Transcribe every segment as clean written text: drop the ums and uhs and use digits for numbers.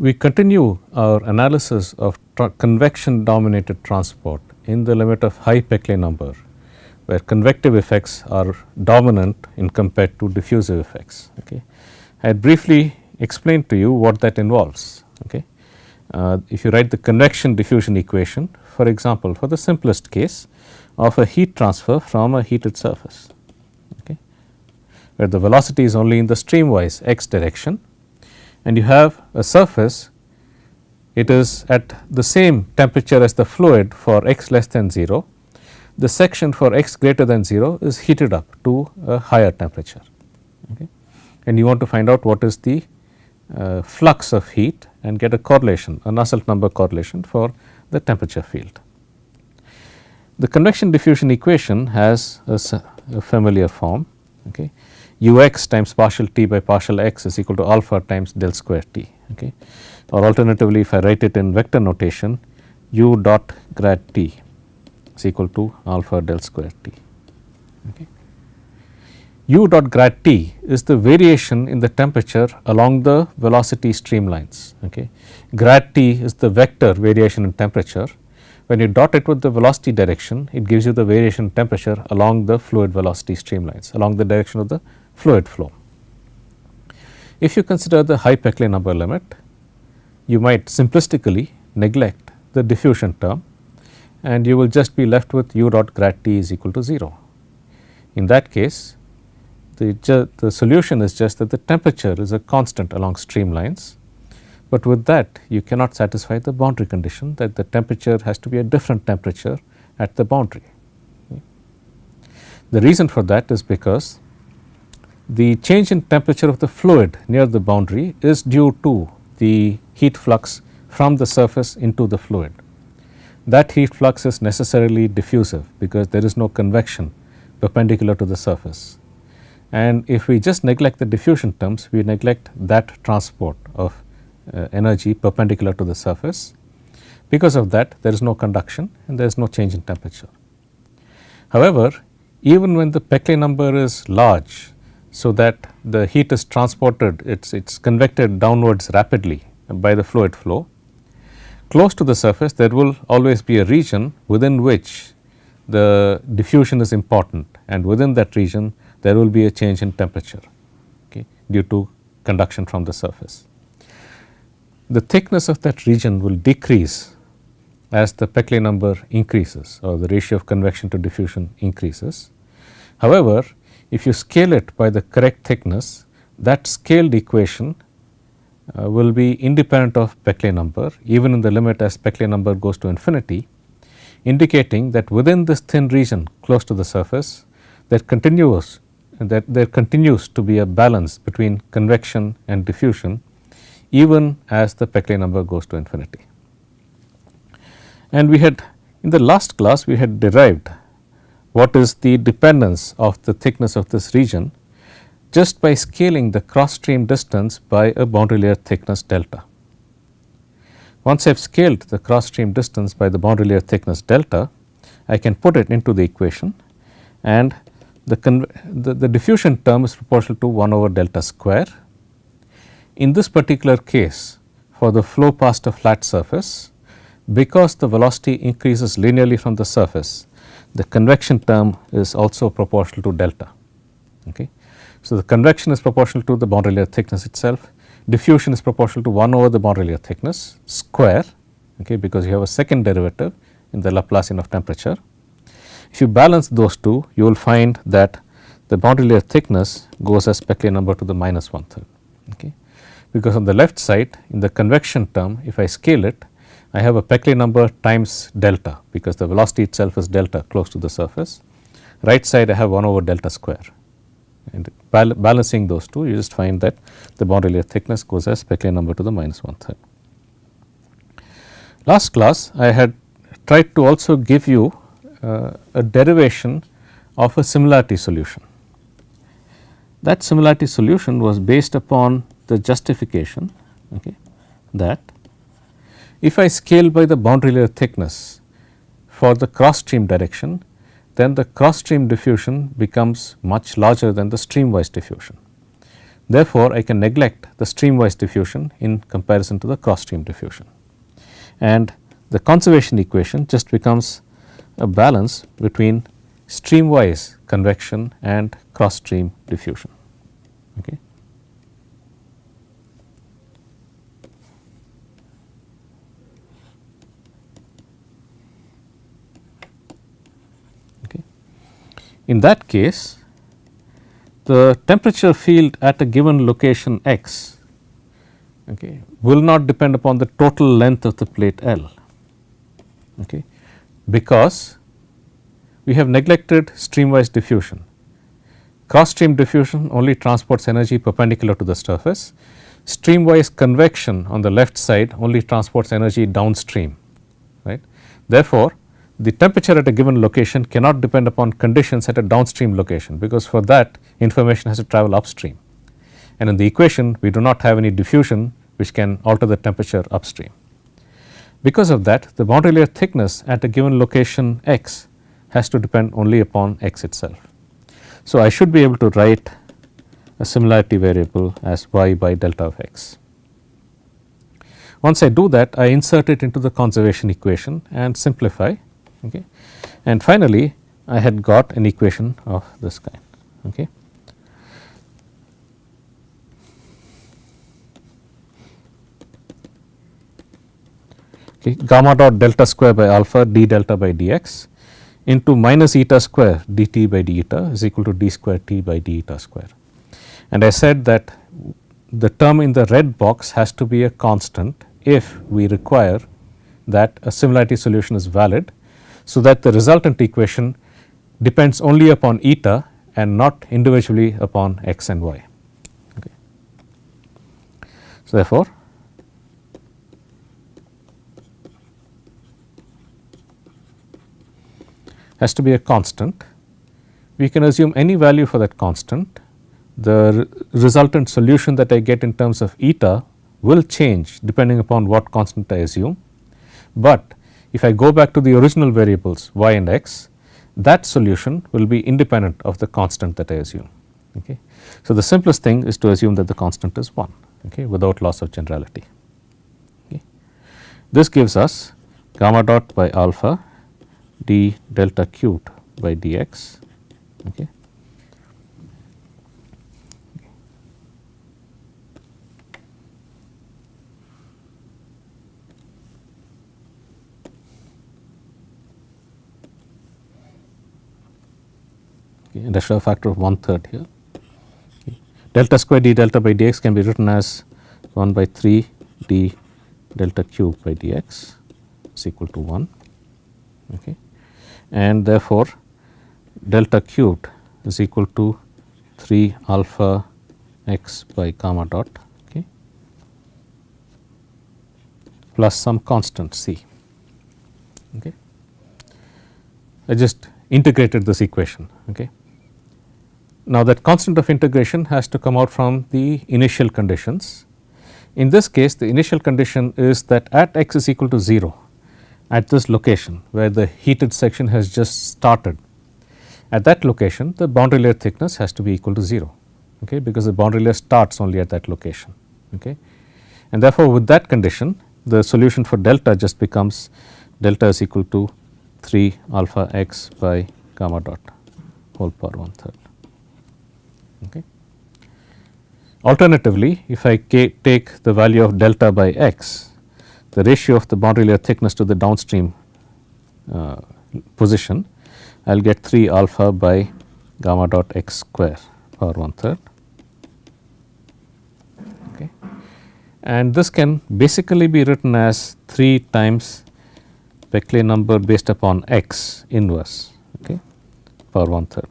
We continue our analysis of convection dominated transport in the limit of high Peclet number, where convective effects are dominant in compared to diffusive effects. Okay. I had briefly explained to you what that involves. Okay. If you write the convection diffusion equation, for example, for the simplest case of a heat transfer from a heated surface, okay, where the velocity is only in the streamwise x direction, and you have a surface, it is at the same temperature as the fluid for x less than 0, the section for x greater than 0 is heated up to a higher temperature, okay, and you want to find out what is the flux of heat and get a correlation, a Nusselt number correlation for the temperature field. The convection diffusion equation has a familiar form, okay. Ux times partial T by partial x is equal to alpha times del square T, okay. Or alternatively, if I write it in vector notation, u dot grad T is equal to alpha del square T, okay. U dot grad T is the variation in the temperature along the velocity streamlines, okay. Grad T is the vector variation in temperature. When you dot it with the velocity direction, it gives you the variation in temperature along the fluid velocity streamlines, along the direction of the fluid flow. If you consider the high Peclet number limit, you might simplistically neglect the diffusion term, and you will just be left with u dot grad T is equal to 0. In that case, the solution is just that the temperature is a constant along streamlines, but with that you cannot satisfy the boundary condition that the temperature has to be a different temperature at the boundary. The reason for that is because the change in temperature of the fluid near the boundary is due to the heat flux from the surface into the fluid. That heat flux is necessarily diffusive because there is no convection perpendicular to the surface. And if we just neglect the diffusion terms, we neglect that transport of energy perpendicular to the surface. Because of that, there is no conduction and there is no change in temperature. However, even when the Peclet number is large, so that the heat is transported, it is convected downwards rapidly by the fluid flow, close to the surface there will always be a region within which the diffusion is important, and within that region there will be a change in temperature, okay, due to conduction from the surface. The thickness of that region will decrease as the Peclet number increases, or the ratio of convection to diffusion increases. However, if you scale it by the correct thickness, that scaled equation will be independent of Peclet number, even in the limit as Peclet number goes to infinity, indicating that within this thin region close to the surface there continues to be a balance between convection and diffusion, even as the Peclet number goes to infinity. And we had, in the last class, we had derived what is the dependence of the thickness of this region just by scaling the cross stream distance by a boundary layer thickness delta. Once I have scaled the cross stream distance by the boundary layer thickness delta, I can put it into the equation, and the diffusion term is proportional to 1 over delta square. In this particular case, for the flow past a flat surface, because the velocity increases linearly from the surface, the convection term is also proportional to delta. Okay. So, the convection is proportional to the boundary layer thickness itself, diffusion is proportional to 1 over the boundary layer thickness square, okay, because you have a second derivative in the Laplacian of temperature. If you balance those two, you will find that the boundary layer thickness goes as Peclet number to the minus 1/3, okay. Because on the left side in the convection term, if I scale it, I have a Peclet number times delta, because the velocity itself is delta close to the surface. Right side I have 1 over delta square, and balancing those two, you just find that the boundary layer thickness goes as Peclet number to the minus 1/3. Last class I had tried to also give you a derivation of a similarity solution. That similarity solution was based upon the justification, okay, that if I scale by the boundary layer thickness for the cross stream direction, then the cross stream diffusion becomes much larger than the streamwise diffusion. Therefore, I can neglect the streamwise diffusion in comparison to the cross stream diffusion, and the conservation equation just becomes a balance between streamwise convection and cross stream diffusion. Okay. Okay. In that case, the temperature field at a given location x, okay, will not depend upon the total length of the plate L, okay, because we have neglected streamwise diffusion. Cross stream diffusion only transports energy perpendicular to the surface. Streamwise convection on the left side only transports energy downstream, right. Therefore, the temperature at a given location cannot depend upon conditions at a downstream location, because for that information has to travel upstream, and in the equation we do not have any diffusion which can alter the temperature upstream. Because of that, the boundary layer thickness at a given location x has to depend only upon x itself. So, I should be able to write a similarity variable as y by delta of x. Once I do that, I insert it into the conservation equation and simplify, okay. And finally, I had got an equation of this kind. Okay. Okay, gamma dot delta square by alpha d delta by dx into minus eta square dt by d eta is equal to d square t by d eta square. And I said that the term in the red box has to be a constant if we require that a similarity solution is valid, so that the resultant equation depends only upon eta and not individually upon x and y. Okay. So, therefore, has to be a constant. We can assume any value for that constant. The resultant solution that I get in terms of eta will change depending upon what constant I assume, but if I go back to the original variables y and x, that solution will be independent of the constant that I assume. Okay. So, the simplest thing is to assume that the constant is 1, okay, without loss of generality. Okay. This gives us gamma dot by alpha d delta cubed by dx. Okay. Okay, and I should have a factor of 1/3 here. Okay. Delta square d delta by dx can be written as 1 by 3 d delta cubed by dx is equal to 1. Okay. And therefore, delta cubed is equal to 3 alpha x by gamma dot, okay, plus some constant c. Okay. I just integrated this equation. Okay. Now, that constant of integration has to come out from the initial conditions. In this case, the initial condition is that at x is equal to 0, at this location where the heated section has just started, at that location the boundary layer thickness has to be equal to 0, okay, because the boundary layer starts only at that location. Okay. And therefore, with that condition the solution for delta just becomes delta is equal to 3 alpha x by gamma dot whole power 1/3. Okay. Alternatively, if I take the value of delta by x, the ratio of the boundary layer thickness to the downstream position, I will get 3 alpha by gamma dot x square power 1/3. Okay. And this can basically be written as 3 times Peclet number based upon x inverse, okay, power 1/3.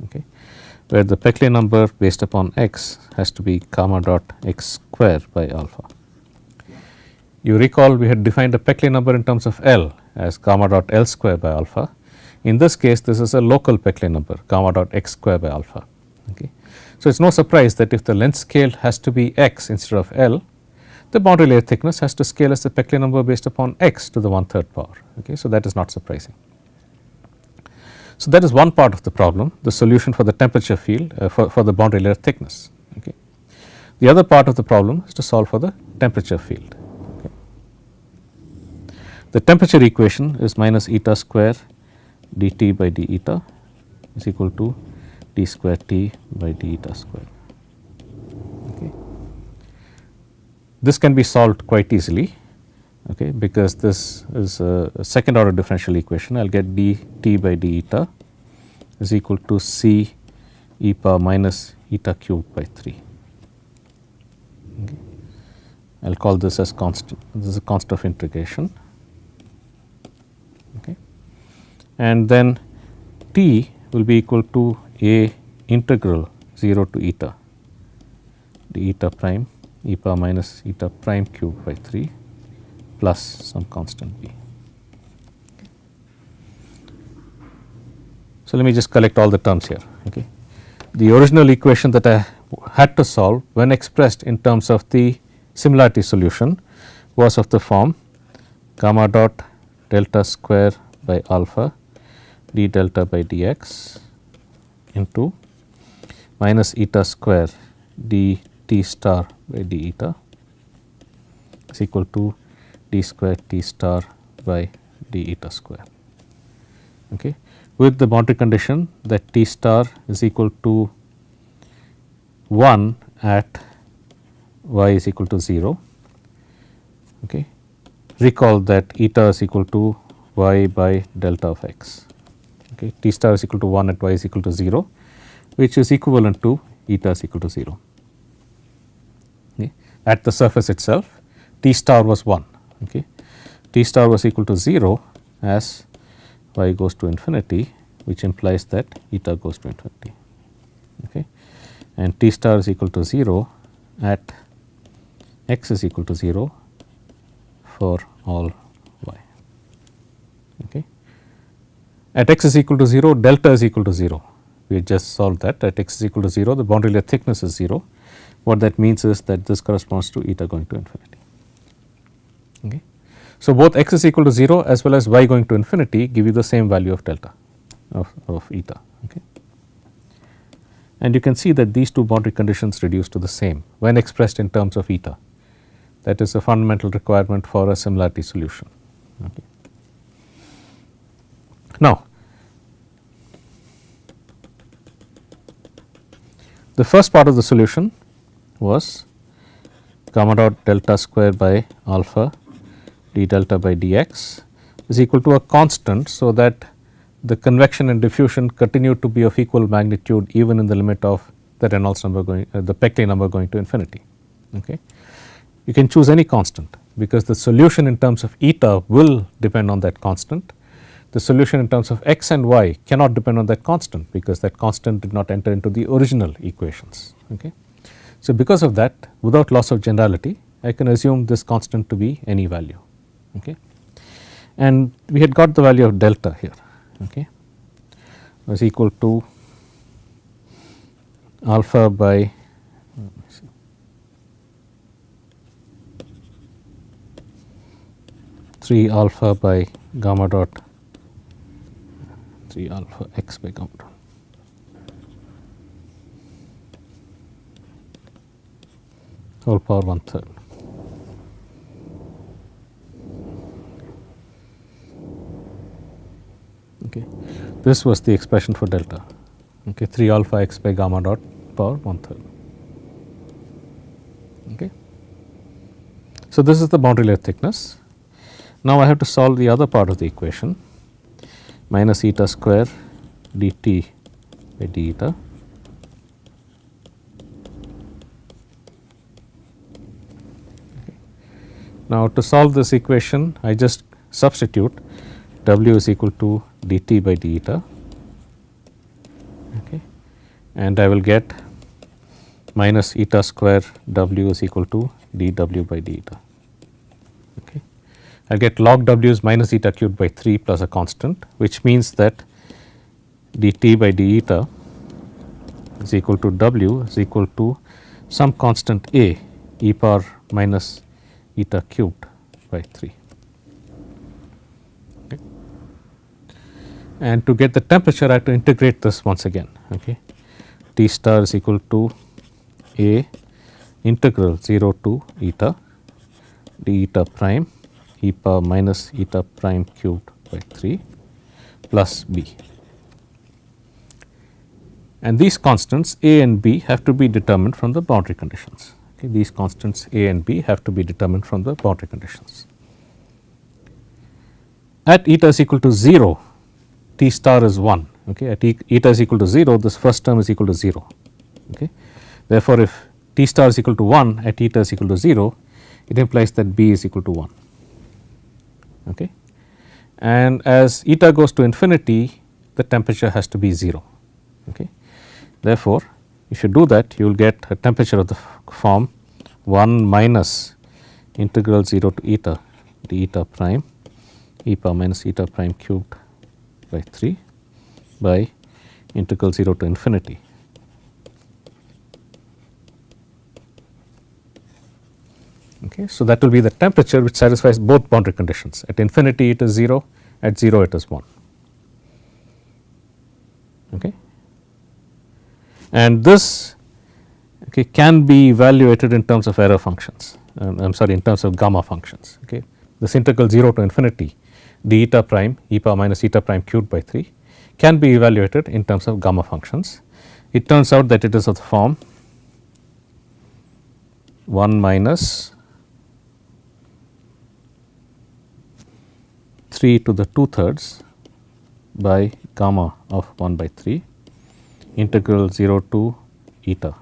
Okay. Where the Peclet number based upon x has to be gamma dot x square by alpha. You recall we had defined a Peclet number in terms of L as gamma dot L square by alpha. In this case, this is a local Peclet number gamma dot x square by alpha. Okay. So, it is no surprise that if the length scale has to be x instead of L, the boundary layer thickness has to scale as the Peclet number based upon x to the 1/3 power. Okay. So, that is not surprising. So, that is one part of the problem, the solution for the temperature field for the boundary layer thickness. Okay. The other part of the problem is to solve for the temperature field. Okay. The temperature equation is minus eta square dt by d eta is equal to d square T by d eta square. Okay. This can be solved quite easily, okay, because this is a second order differential equation. I will get dt by d eta is equal to c e power minus eta cubed by 3. Okay. I will call this as constant. This is a constant of integration. Okay. And then t will be equal to a integral 0 to eta d eta prime e power minus eta prime cubed by 3 plus some constant b. So, let me just collect all the terms here. Okay. The original equation that I had to solve when expressed in terms of the similarity solution was of the form gamma dot delta square by alpha d delta by dx into minus eta square d t star by d eta is equal to d square t star by d eta square. Okay. With the boundary condition that t star is equal to 1 at y is equal to 0. Okay. Recall that eta is equal to y by delta of x. Okay. T star is equal to 1 at y is equal to 0, which is equivalent to eta is equal to 0. Okay. At the surface itself, T star was 1. Okay. T star was equal to 0 as y goes to infinity, which implies that eta goes to infinity. Okay. And T star is equal to 0 at x is equal to 0 for all y. Okay. At x is equal to 0, delta is equal to 0. We just solved that. At x is equal to 0, the boundary layer thickness is 0. What that means is that this corresponds to eta going to infinity. Okay. So, both x is equal to 0 as well as y going to infinity give you the same value of delta of eta. Okay. And you can see that these two boundary conditions reduce to the same when expressed in terms of eta. That is a fundamental requirement for a similarity solution. Okay. Now, the first part of the solution was gamma dot delta square by alpha d delta by dx is equal to a constant, so that the convection and diffusion continue to be of equal magnitude even in the limit of the Reynolds number going the Peclet number going to infinity. Okay. You can choose any constant because the solution in terms of eta will depend on that constant. The solution in terms of x and y cannot depend on that constant because that constant did not enter into the original equations. Okay. So, because of that, without loss of generality, I can assume this constant to be any value. Okay. And we had got the value of delta here, okay, was equal to alpha by 3 alpha by gamma dot 3 alpha x by gamma dot whole power 1/3. Okay. This was the expression for delta, okay, 3 alpha x by gamma dot power 1/3. Okay. So, this is the boundary layer thickness. Now, I have to solve the other part of the equation, minus eta square dt by d eta Now, to solve this equation, I just substitute w is equal to dt by d eta, okay, and I will get minus eta square w is equal to dw by d eta. Okay. I will get log w is minus eta cubed by 3 plus a constant, which means that dt by d eta is equal to w is equal to some constant a e power minus eta cubed by 3. Okay. And to get the temperature, I have to integrate this once again. Okay. T star is equal to A integral 0 to eta d eta prime e power minus eta prime cubed by 3 plus b. And these constants A and B have to be determined from the boundary conditions. Okay, these constants A and B have to be determined from the boundary conditions. At eta is equal to 0, T star is 1. Okay, at eta is equal to 0, this first term is equal to 0. Okay. Therefore, if T star is equal to 1 at eta is equal to 0, it implies that B is equal to 1. Okay. And as eta goes to infinity, the temperature has to be 0. Okay. Therefore, if you do that, you will get a temperature of the form 1 minus integral 0 to eta d eta prime e power minus eta prime cubed by 3 by integral 0 to infinity. Okay. So, that will be the temperature which satisfies both boundary conditions. At infinity it is 0, at 0 it is 1. Okay. And this can be evaluated in terms of error functions, I am sorry, in terms of gamma functions. Okay. This integral 0 to infinity d eta prime e power minus eta prime cubed by 3 can be evaluated in terms of gamma functions. It turns out that it is of the form 1 minus 3 to the 2/3 by gamma of 1 by 3 integral 0 to eta.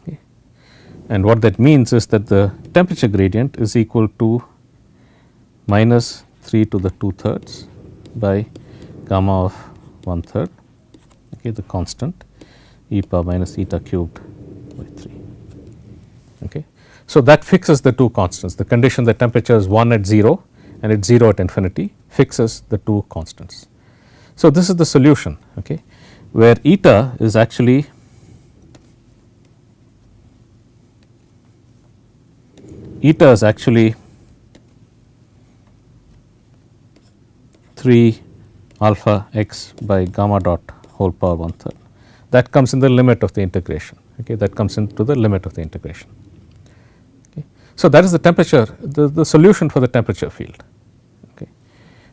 Okay. And what that means is that the temperature gradient is equal to minus 3 to the 2/3 by gamma of 1/3, okay, the constant e power minus eta cubed by 3. Okay. So, that fixes the two constants. The condition that temperature is 1 at 0 and it's 0 at infinity fixes the two constants. So, this is the solution, okay, where eta is actually eta is actually 3 alpha x by gamma dot whole power 1/3. That comes in the limit of the integration, okay, that comes into the limit of the integration. Okay. So, that is the temperature, the solution for the temperature field. Okay.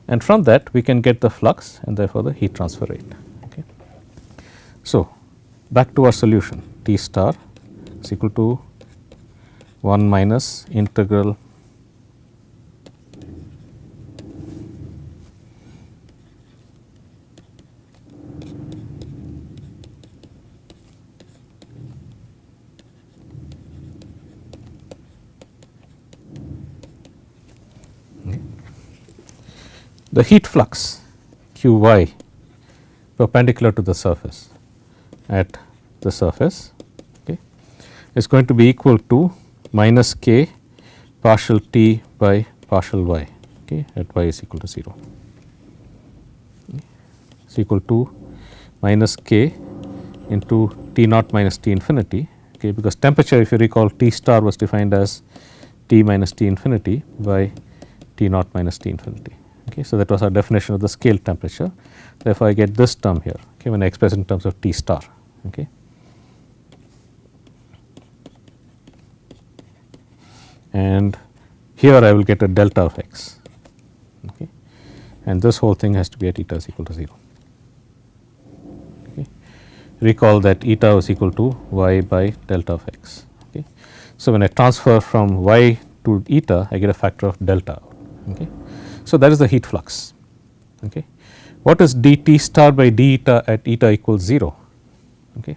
And from that we can get the flux and therefore the heat transfer rate. Okay. So, back to our solution, T star is equal to 1 minus integral the heat flux q y perpendicular to the surface at the surface, okay, is going to be equal to minus k partial t by partial y, okay, at y is equal to 0. Okay. It is equal to minus k into T naught minus T infinity, okay, because temperature, if you recall, T star was defined as T minus T infinity by T naught minus T infinity. Okay. So, that was our definition of the scale temperature. Therefore, I get this term here, okay, when I express in terms of T star. Okay. And here I will get a delta of x, okay, and this whole thing has to be at eta is equal to 0. Okay. Recall that eta is equal to y by delta of x. Okay. So, when I transfer from y to eta, I get a factor of delta. Okay. So, that is the heat flux. Okay. What is dt star by d eta at eta equals 0? Okay.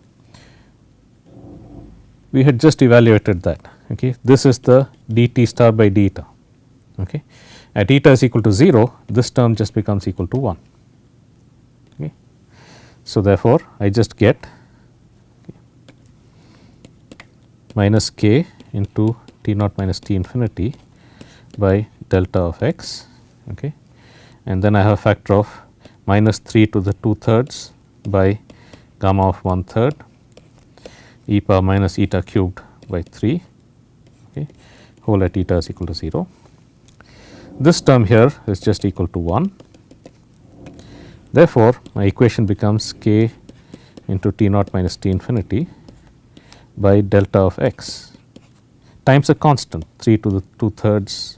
We had just evaluated that. Okay. This is the dt star by d eta. Okay. At eta is equal to 0, this term just becomes equal to 1. Okay. So, therefore, I just get minus k into T naught minus T infinity by delta of x, okay, and then I have a factor of minus 3 to the 2/3 by gamma of 1/3 e power minus eta cubed by 3, okay, whole at eta is equal to 0. This term here is just equal to 1 Therefore, my equation becomes k into T naught minus T infinity by delta of x times a constant 3 to the 2/3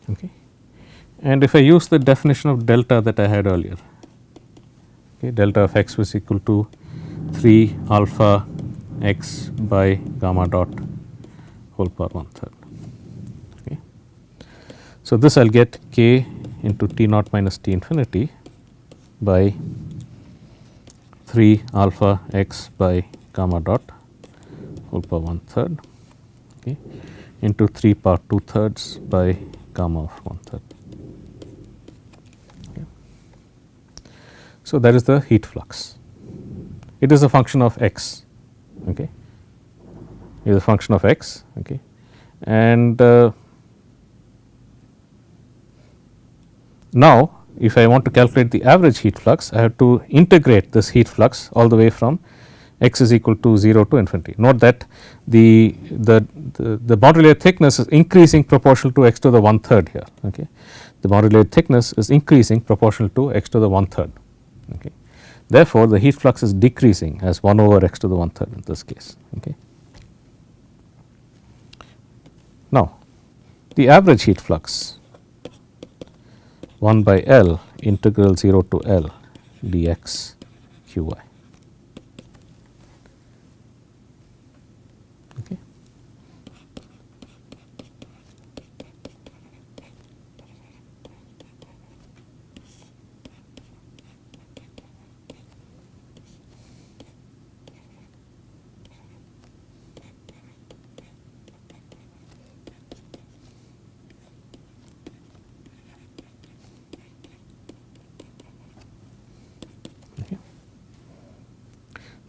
okay. And if I use the definition of delta that I had earlier, okay, delta of x was equal to 3 alpha x by gamma dot whole power 1/3. Okay. So, this I will get k into T naught minus T infinity by 3 alpha x by gamma dot whole power 1/3, okay, into 3 power 2/3 by gamma of 1/3. Okay. So, that is the heat flux. It is a function of x. Okay. It is a function of x. Okay. And now, if I want to calculate the average heat flux, I have to integrate this heat flux all the way from x is equal to 0 to infinity. Note that the boundary layer thickness is increasing proportional to x to the 1/3 here. Okay. The boundary layer thickness is increasing proportional to x to the 1/3. Okay. Therefore, the heat flux is decreasing as 1 over x to the 1/3 in this case. Okay. Now, the average heat flux 1 by L integral 0 to L dx q y. Okay.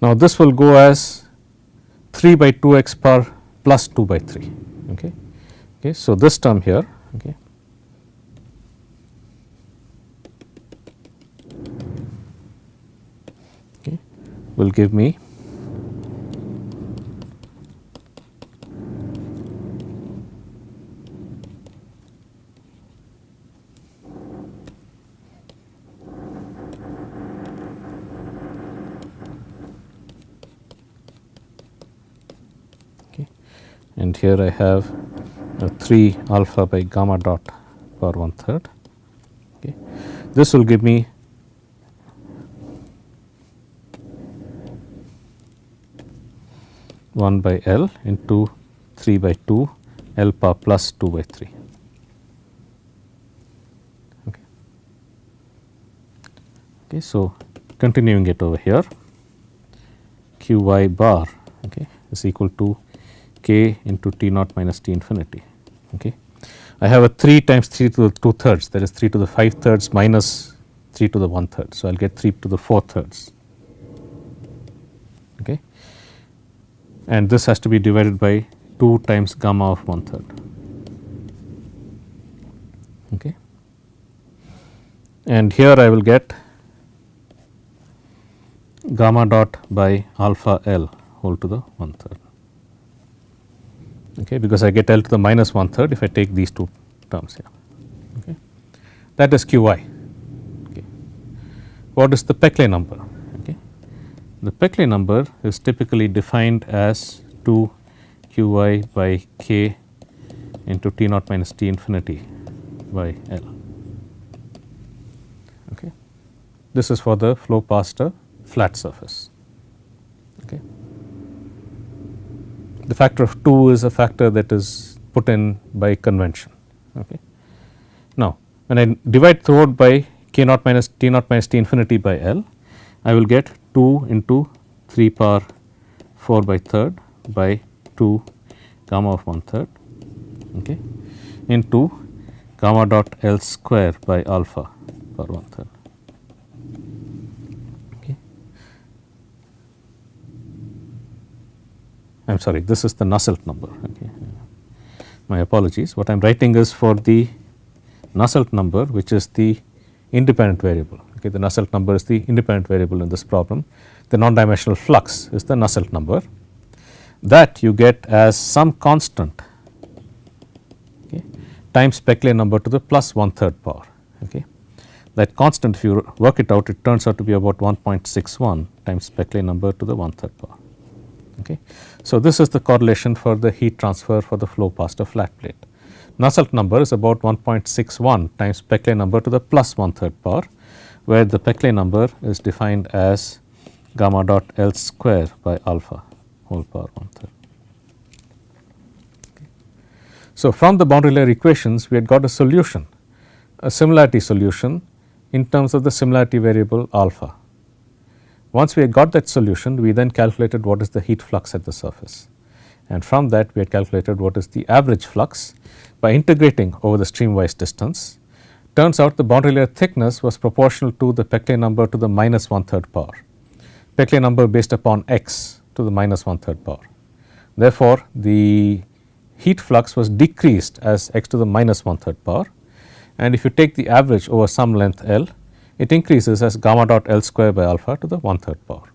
Now, this will go as 3 by 2 x power plus 2 by 3. Okay. Okay. So, this term here, okay, okay, will give me and here I have 3 alpha by gamma dot power 1/3. Okay. This will give me one by L into 3 by 2 L power plus 2 by 3. Okay. Okay. So, continuing it over here, q y bar, okay, is equal to k into T naught minus T infinity. Okay. I have a 3 times 3 to the 2/3, that is 3 to the 5/3 minus 3 to the 1/3. So, I will get 3 to the 4/3. Okay. And this has to be divided by 2 times gamma of 1/3. Okay. And here I will get gamma dot by alpha L whole to the 1/3. Okay, because I get L to the minus 1/3 if I take these two terms here. Okay. That is q y. Okay. What is the Peclet number? Okay. The Peclet number is typically defined as 2 q y by k into T naught minus T infinity by L. Okay. This is for the flow past a flat surface. Okay. The factor of 2 is a factor that is put in by convention. Okay. Now, when I divide throughout by k naught minus T naught minus T infinity by L, I will get 2 into 3 power 4 by 3rd by 2 gamma of 1/3, okay, into gamma dot L square by alpha power 1/3. Okay. I am sorry, this is the Nusselt number. Okay. My apologies. What I am writing is for the Nusselt number, which is the independent variable. Okay. The Nusselt number is the independent variable in this problem. The non-dimensional flux is the Nusselt number. that you get as some constant, okay, times Peclet number to the plus 1/3 power. Okay. That constant, if you work it out, it turns out to be about 1.61 times Peclet number to the 1/3 power. Okay. So, this is the correlation for the heat transfer for the flow past a flat plate. Nusselt number is about 1.61 times Peclet number to the plus 1/3 power, where the Peclet number is defined as gamma dot L square by alpha whole power 1/3. Okay. So, from the boundary layer equations we had got a solution, a similarity solution in terms of the similarity variable alpha. Once we had got that solution, we then calculated what is the heat flux at the surface, and from that we had calculated what is the average flux by integrating over the streamwise distance. Turns out the boundary layer thickness was proportional to the Peclet number to the minus 1/3 power, Peclet number based upon x to the minus 1/3 power. Therefore, the heat flux was decreased as x to the minus 1/3 power, and if you take the average over some length L, it increases as gamma dot L square by alpha to the 1/3 power,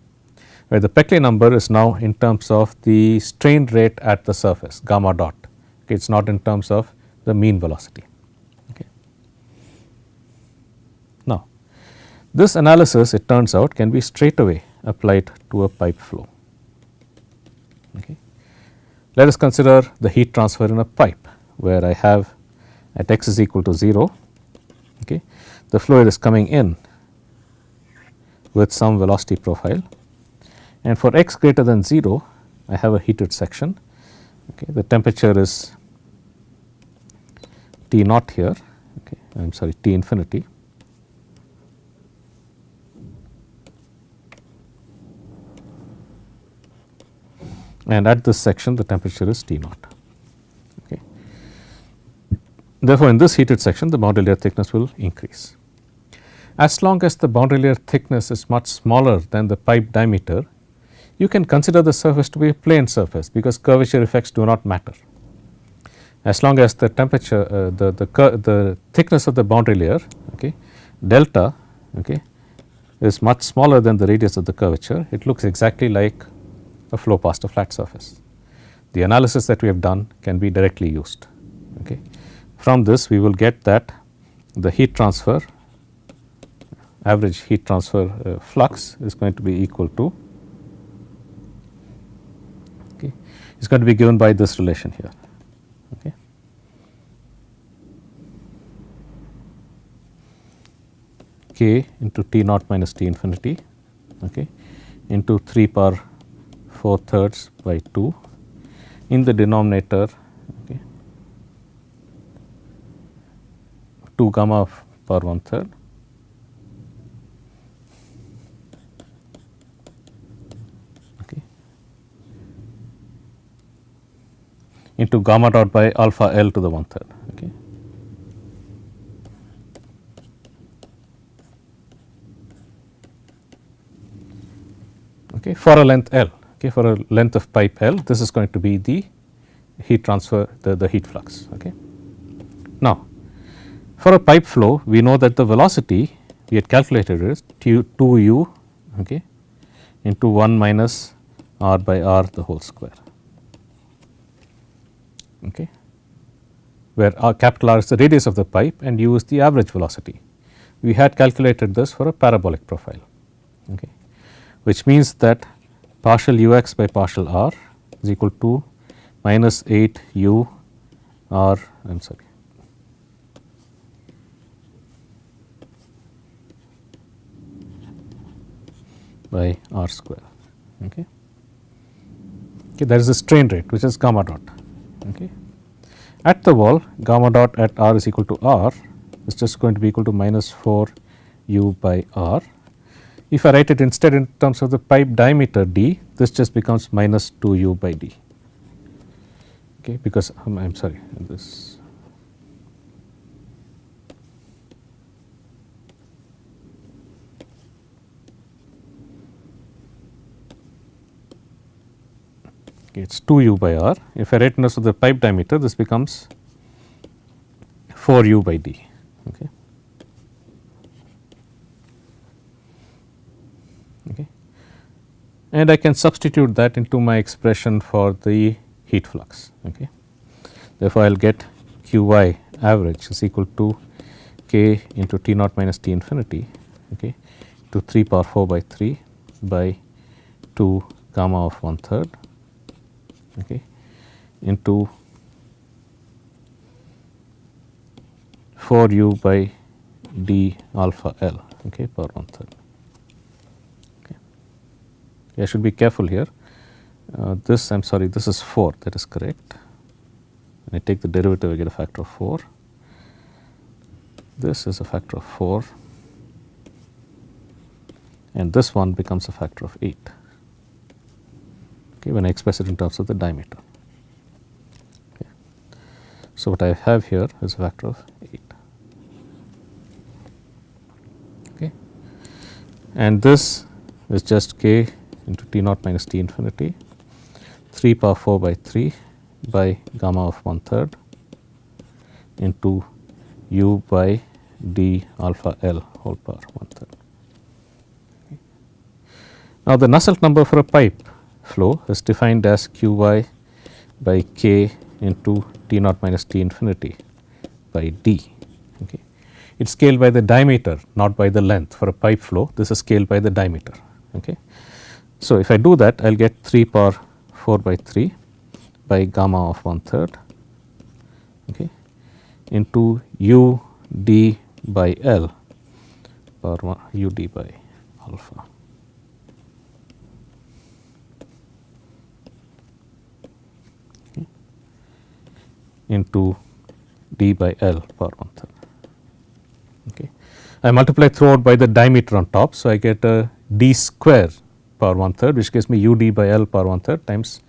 where the Peclet number is now in terms of the strain rate at the surface, gamma dot. Okay, it is not in terms of the mean velocity. Okay. Now, this analysis, it turns out, can be straight away applied to a pipe flow. Okay. Let us consider the heat transfer in a pipe, where I have at x is equal to 0, okay, the fluid is coming in with some velocity profile, and for x greater than 0 I have a heated section. Okay, the temperature is T naught here, okay, I am sorry, T infinity. And at this section the temperature is T naught. Okay. Therefore, in this heated section the boundary layer thickness will increase. As long as the boundary layer thickness is much smaller than the pipe diameter, you can consider the surface to be a plane surface, because curvature effects do not matter. As long as the temperature, the thickness of the boundary layer, okay, delta, okay, is much smaller than the radius of the curvature, it looks exactly like a flow past a flat surface. The analysis that we have done can be directly used. Okay. From this we will get that the heat transfer, average heat transfer flux is going to be equal to, okay, is going to be given by this relation here. Okay. K into T naught minus T infinity, okay, into 3 power 4/3 by 2 in the denominator, okay, 2 gamma power 1/3 okay, into gamma dot by alpha L to the 1/3. Okay. Okay, for a length L, okay, for a length of pipe L, this is going to be the heat transfer, the heat flux. Okay. Now, for a pipe flow, we know that the velocity we had calculated is 2u, okay, into 1 minus r by r the whole square, okay, where r, capital R is the radius of the pipe and u is the average velocity. We had calculated this for a parabolic profile, okay, which means that partial ux by partial r is equal to minus 8 u r, I am sorry, by r square. Okay. Okay, that is the strain rate, which is gamma dot. Okay. At the wall, gamma dot at r is equal to r is just going to be equal to minus 4 u by r. If I write it instead in terms of the pipe diameter d, this just becomes minus 2 u by d. Okay, because I am sorry, this. It is 2 u by r. If I write in terms of the pipe diameter, this becomes 4 u by d. Okay. Okay. and I can substitute that into my expression for the heat flux. Okay. Therefore, I will get Q y average is equal to k into T naught minus T infinity, okay, to 3 power 4 by 3 by 2 gamma of 1/3, okay, into 4 u by d alpha L, okay, power 1/3. Okay. I should be careful here. This, I am sorry, this is 4, that is correct. When I take the derivative, I get a factor of 4. This is a factor of 4, and this one becomes a factor of 8, okay, when I express it in terms of the diameter. Okay. So, what I have here is a factor of 8. Okay. And this is just k into T naught minus T infinity 3 power 4 by 3 by gamma of 1/3 into u by d alpha L whole power 1/3. Okay. Now, the Nusselt number for a pipe flow is defined as Q y by k into T naught minus T infinity by d. Okay. It is scaled by the diameter, not by the length. For a pipe flow, this is scaled by the diameter. Okay. So, if I do that, I will get 3 power 4 by 3 by gamma of 1/3, okay, into u d by L power 1 u d by alpha. Okay. Into d by L power 1/3. Okay. I multiply throughout by the diameter on top. So, I get a d square power 1/3, which gives me u d by L power 1/3 times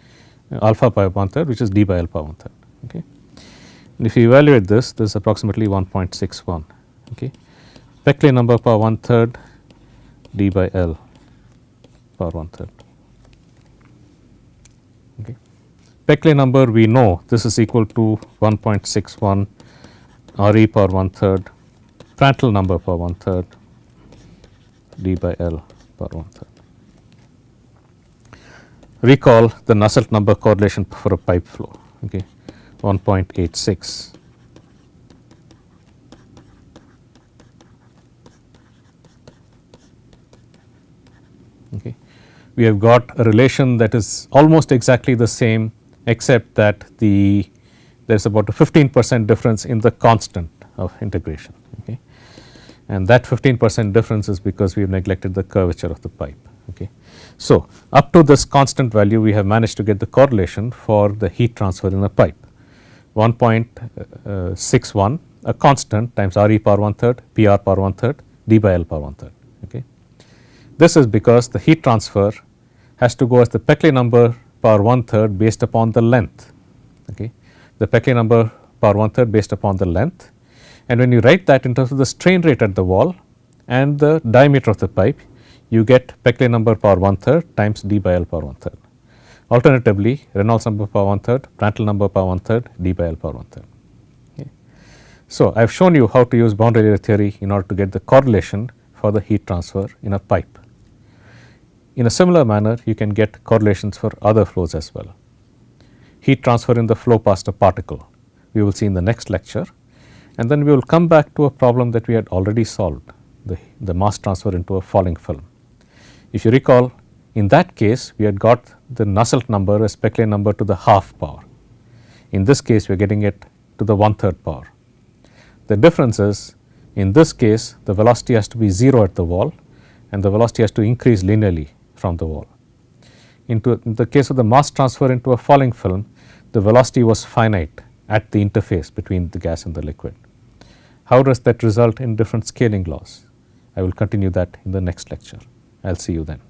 alpha power 1/3, which is d by L power 1/3. Okay. And if you evaluate this, this is approximately 1.61. Okay. Peclet number power 1/3 d by L power 1/3. Okay. Peclet number, we know this is equal to 1.61 Re power 1/3 Prandtl number power 1/3 d by L power 1/3. Recall the Nusselt number correlation for a pipe flow, okay, 1.86. Okay. We have got a relation that is almost exactly the same, except that there is about a 15% difference in the constant of integration. Okay. And that 15% difference is because we have neglected the curvature of the pipe. Okay. So, up to this constant value, we have managed to get the correlation for the heat transfer in a pipe 1.61, a constant, times Re power 1/3 Pr power 1/3 d by L power 1/3. Okay. This is because the heat transfer has to go as the Peclet number power 1/3 based upon the length. Okay. The Peclet number power 1/3 based upon the length, and when you write that in terms of the strain rate at the wall and the diameter of the pipe, you get Peclet number power 1/3 times d by L power 1/3. Alternatively, Reynolds number power 1/3, Prandtl number power 1/3 d by L power 1/3. Okay. So, I have shown you how to use boundary layer theory in order to get the correlation for the heat transfer in a pipe. In a similar manner, you can get correlations for other flows as well. Heat transfer in the flow past a particle, we will see in the next lecture, and then we will come back to a problem that we had already solved, the mass transfer into a falling film. If you recall, in that case, we had got the Nusselt number as Peclet number to the half power. In this case, we are getting it to the 1/3 power. The difference is, in this case, the velocity has to be 0 at the wall, and the velocity has to increase linearly from the wall. In the case of the mass transfer into a falling film, the velocity was finite at the interface between the gas and the liquid. How does that result in different scaling laws? I will continue that in the next lecture. I will see you then.